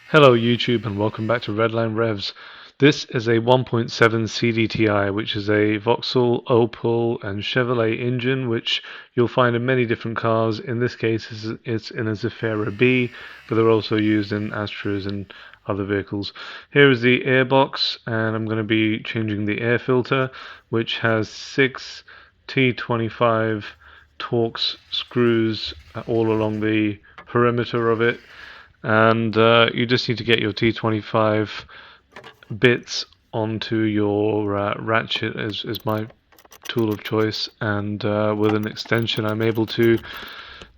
Hello YouTube and welcome back to Redline Revs. This is a 1.7 CDTI, which is a Vauxhall, Opel and Chevrolet engine which you'll find in many different cars. In this case it's in a Zafira B, but they're also used in Astras and other vehicles. Here is the airbox, and I'm going to be changing the air filter, which has 6 T25 Torx screws all along the perimeter of it. And you just need to get your T25 bits onto your ratchet is my tool of choice, and with an extension I'm able to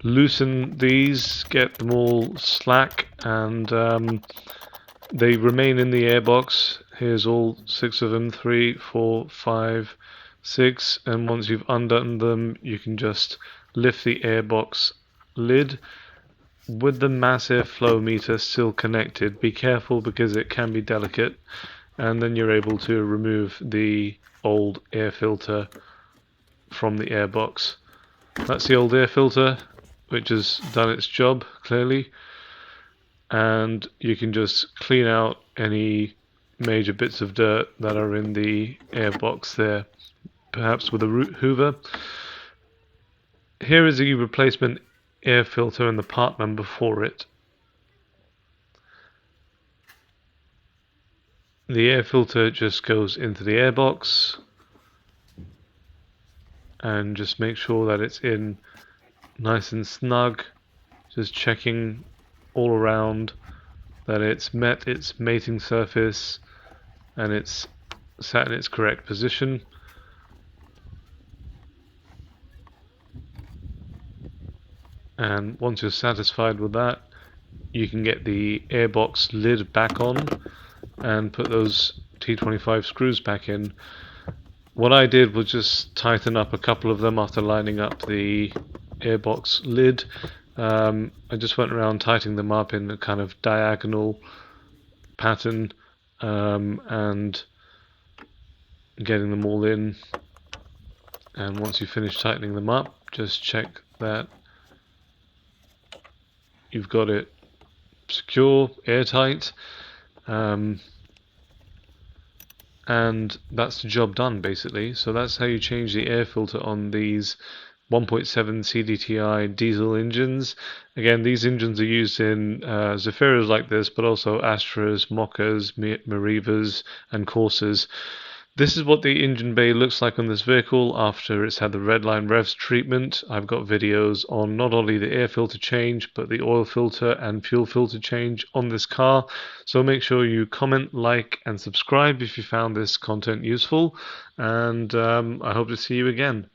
loosen these, get them all slack, and they remain in the airbox. Here's all 6 of them, 3, 4, 5, 6, and once you've undone them you can just lift the airbox lid with the mass airflow meter still connected. Be careful because it can be delicate, and then you're able to remove the old air filter from the airbox. That's the old air filter which has done its job clearly, and you can just clean out any major bits of dirt that are in the airbox there, perhaps with a hoover. Here is the replacement air filter and the part number for it. The air filter just goes into the airbox, and just make sure that it's in nice and snug, just checking all around that it's met its mating surface and it's sat in its correct position. And once you're satisfied with that, you can get the airbox lid back on and put those T25 screws back in. What I did was just tighten up a couple of them after lining up the airbox lid. I just went around tightening them up in a kind of diagonal pattern, and getting them all in. And once you finish tightening them up, just check that you've got it secure, airtight, and that's the job done basically. So that's how you change the air filter on these 1.7 CDTI diesel engines. Again, these engines are used in Zafiras like this, but also Astras, Mokkas, Merivas and Corsas. This is what the engine bay looks like on this vehicle after it's had the Redline Revs treatment. I've got videos on not only the air filter change, but the oil filter and fuel filter change on this car. So make sure you comment, like and subscribe if you found this content useful, and I hope to see you again.